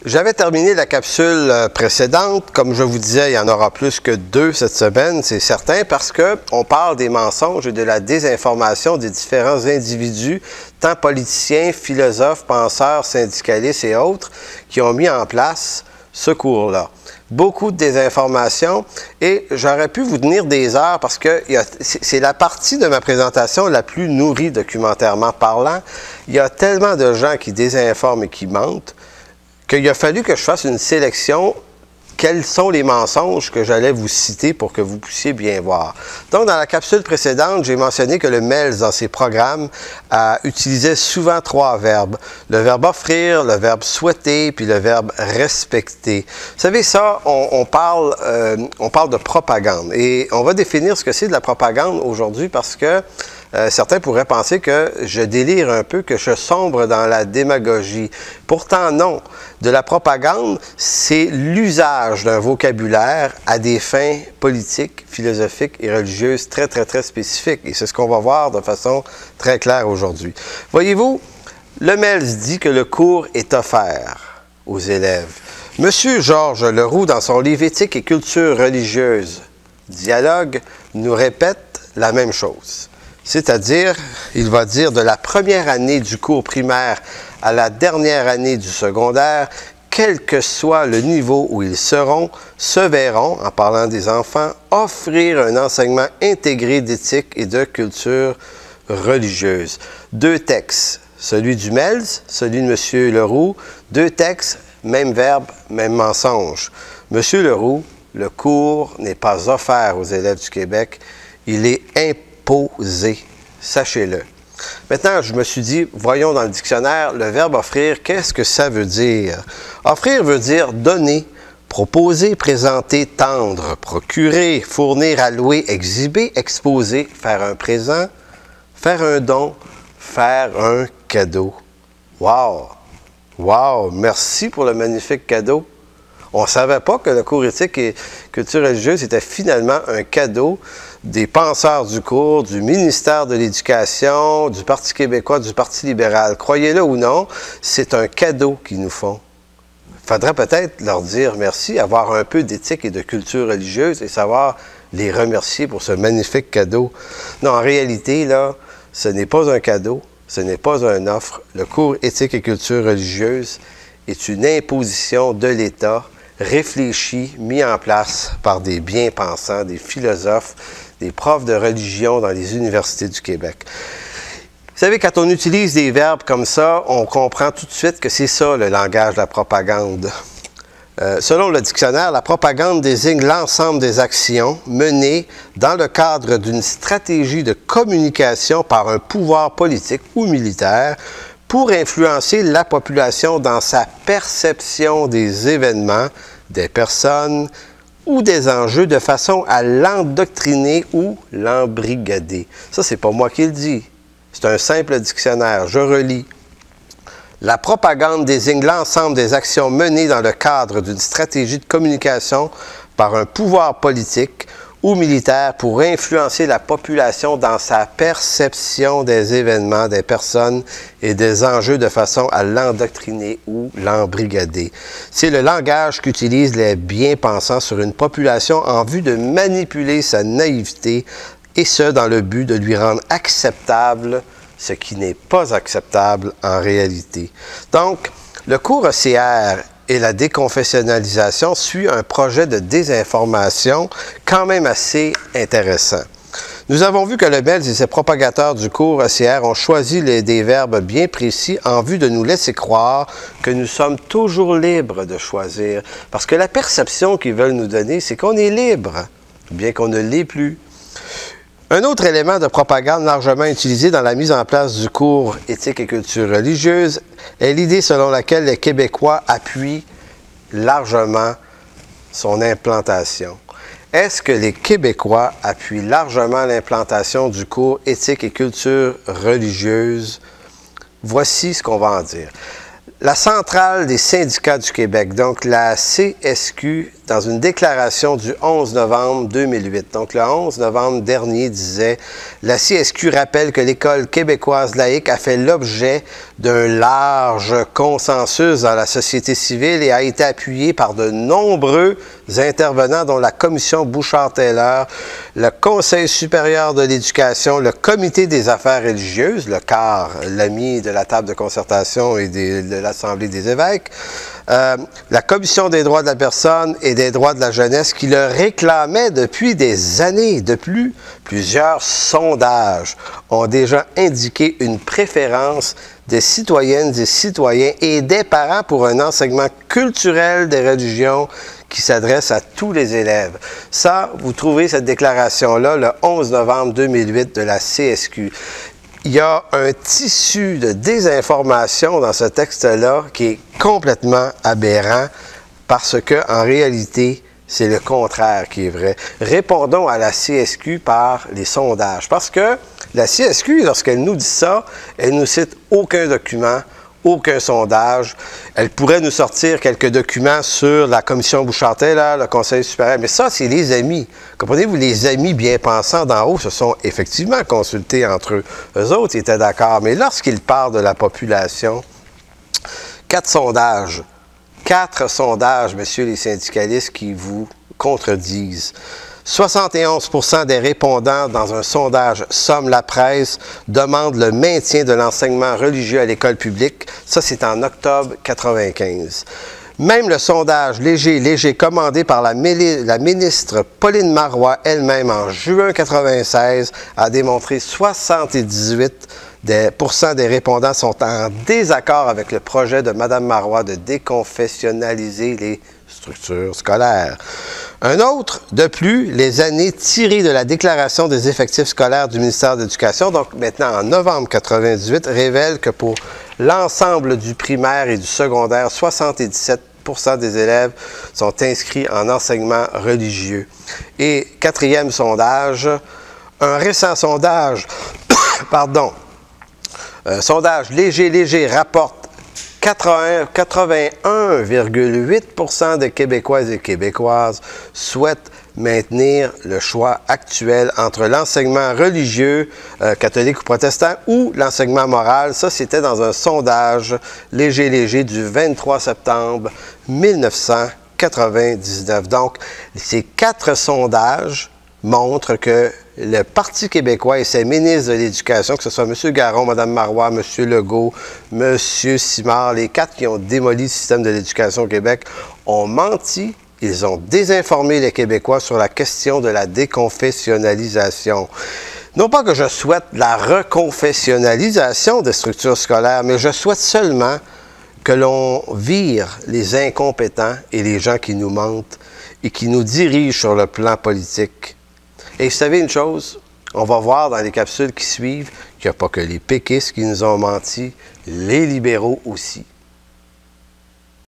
J'avais terminé la capsule précédente. Comme je vous disais, il y en aura plus que 2 cette semaine, c'est certain, parce qu'on parle des mensonges et de la désinformation des différents individus, tant politiciens, philosophes, penseurs, syndicalistes et autres, qui ont mis en place ce cours-là. Beaucoup de désinformation et j'aurais pu vous tenir des heures parce que c'est la partie de ma présentation la plus nourrie documentairement parlant. Il y a tellement de gens qui désinforment et qui mentent qu'il a fallu que je fasse une sélection. Quels sont les mensonges que j'allais vous citer pour que vous puissiez bien voir. Donc, dans la capsule précédente, j'ai mentionné que le MELS, dans ses programmes, utilisait souvent 3 verbes. Le verbe offrir, le verbe souhaiter, puis le verbe respecter. Vous savez, ça, on parle de propagande. Et on va définir ce que c'est de la propagande aujourd'hui parce que certains pourraient penser que je délire un peu, que je sombre dans la démagogie. Pourtant, non. De la propagande, c'est l'usage d'un vocabulaire à des fins politiques, philosophiques et religieuses très, très, très spécifiques. Et c'est ce qu'on va voir de façon très claire aujourd'hui. Voyez-vous, le MELS dit que le cours est offert aux élèves. Monsieur Georges Leroux, dans son livre Éthique et culture religieuse, Dialogue, nous répète la même chose. C'est-à-dire, il va dire de la première année du cours primaire à la dernière année du secondaire, quel que soit le niveau où ils seront, se verront, en parlant des enfants, offrir un enseignement intégré d'éthique et de culture religieuse. 2 textes, celui du MELS, celui de M. Leroux, 2 textes, même verbe, même mensonge. M. Leroux, le cours n'est pas offert aux élèves du Québec, il est imposé, sachez-le. Maintenant, je me suis dit, voyons dans le dictionnaire, le verbe offrir, qu'est-ce que ça veut dire? Offrir veut dire donner, proposer, présenter, tendre, procurer, fournir, allouer, exhiber, exposer, faire un présent, faire un don, faire un cadeau. Wow! Wow! Merci pour le magnifique cadeau. On ne savait pas que le cours éthique et culture religieuse était finalement un cadeau des penseurs du cours, du ministère de l'Éducation, du Parti québécois, du Parti libéral. Croyez-le ou non, c'est un cadeau qu'ils nous font. Il faudrait peut-être leur dire merci, avoir un peu d'éthique et de culture religieuse et savoir les remercier pour ce magnifique cadeau. Non, en réalité, là, ce n'est pas un cadeau, ce n'est pas une offre. Le cours éthique et culture religieuse est une imposition de l'État réfléchi, mis en place par des bien-pensants, des philosophes, des profs de religion dans les universités du Québec. Vous savez, quand on utilise des verbes comme ça, on comprend tout de suite que c'est ça le langage de la propagande. Selon le dictionnaire, la propagande désigne l'ensemble des actions menées dans le cadre d'une stratégie de communication par un pouvoir politique ou militaire pour influencer la population dans sa perception des événements, des personnes ou des enjeux de façon à l'endoctriner ou l'embrigader. Ça, c'est pas moi qui le dis. C'est un simple dictionnaire. Je relis. La propagande désigne l'ensemble des actions menées dans le cadre d'une stratégie de communication par un pouvoir politique ou militaire pour influencer la population dans sa perception des événements, des personnes et des enjeux de façon à l'endoctriner ou l'embrigader. C'est le langage qu'utilisent les bien-pensants sur une population en vue de manipuler sa naïveté et ce, dans le but de lui rendre acceptable ce qui n'est pas acceptable en réalité. Donc, le cours ECR et la déconfessionnalisation suit un projet de désinformation quand même assez intéressant. Nous avons vu que le MELS et ses propagateurs du cours ECR ont choisi des verbes bien précis en vue de nous laisser croire que nous sommes toujours libres de choisir. Parce que la perception qu'ils veulent nous donner, c'est qu'on est libre, bien qu'on ne l'est plus. Un autre élément de propagande largement utilisé dans la mise en place du cours éthique et culture religieuse est l'idée selon laquelle les Québécois appuient largement son implantation. Est-ce que les Québécois appuient largement l'implantation du cours éthique et culture religieuse? Voici ce qu'on va en dire. La Centrale des syndicats du Québec, donc la CSQ, dans une déclaration du 11 novembre 2008, donc le 11 novembre dernier, disait « La CSQ rappelle que l'École québécoise laïque a fait l'objet d'un large consensus dans la société civile et a été appuyée par de nombreux intervenants, dont la Commission Bouchard-Taylor, le Conseil supérieur de l'éducation, le Comité des affaires religieuses, le CAR, l'ami de la table de concertation et de l'Assemblée des évêques, la Commission des droits de la personne et des droits de la jeunesse qui le réclamait depuis des années. De plus, plusieurs sondages ont déjà indiqué une préférence des citoyennes et citoyens et des parents pour un enseignement culturel des religions qui s'adresse à tous les élèves. Ça, vous trouvez cette déclaration-là le 11 novembre 2008 de la CSQ. Il y a un tissu de désinformation dans ce texte-là qui est complètement aberrant parce que, en réalité, c'est le contraire qui est vrai. Répondons à la CSQ par les sondages. Parce que la CSQ, lorsqu'elle nous dit ça, elle ne nous cite aucun document, aucun sondage. Elle pourrait nous sortir quelques documents sur la Commission Bouchard-Taylor, le Conseil supérieur, mais ça, c'est les amis. Comprenez-vous, les amis bien pensants d'en haut se sont effectivement consultés entre eux. Eux autres, ils étaient d'accord, mais lorsqu'ils parlent de la population, 4 sondages, messieurs les syndicalistes, qui vous contredisent. 71% des répondants dans un sondage Somme la presse demandent le maintien de l'enseignement religieux à l'école publique. Ça, c'est en octobre 1995. Même le sondage léger commandé par la ministre Pauline Marois elle-même en juin 1996 a démontré 78% des répondants sont en désaccord avec le projet de Mme Marois de déconfessionnaliser les structures scolaires. Un autre, de plus, les années tirées de la déclaration des effectifs scolaires du ministère de l'Éducation, donc maintenant en novembre 1998, révèlent que pour l'ensemble du primaire et du secondaire, 77% des élèves sont inscrits en enseignement religieux. Et quatrième sondage, un récent sondage, sondage léger rapporte 81,8% des Québécoises et Québécoises souhaitent maintenir le choix actuel entre l'enseignement religieux, catholique ou protestant, ou l'enseignement moral. Ça, c'était dans un sondage léger du 23 septembre 1999. Donc, ces 4 sondages montrent que le Parti québécois et ses ministres de l'Éducation, que ce soit M. Garon, Mme Marois, M. Legault, M. Simard, les 4 qui ont démoli le système de l'éducation au Québec, ont menti. Ils ont désinformé les Québécois sur la question de la déconfessionnalisation. Non pas que je souhaite la reconfessionnalisation des structures scolaires, mais je souhaite seulement que l'on vire les incompétents et les gens qui nous mentent et qui nous dirigent sur le plan politique. Et vous savez une chose, on va voir dans les capsules qui suivent qu'il n'y a pas que les péquistes qui nous ont menti, les libéraux aussi.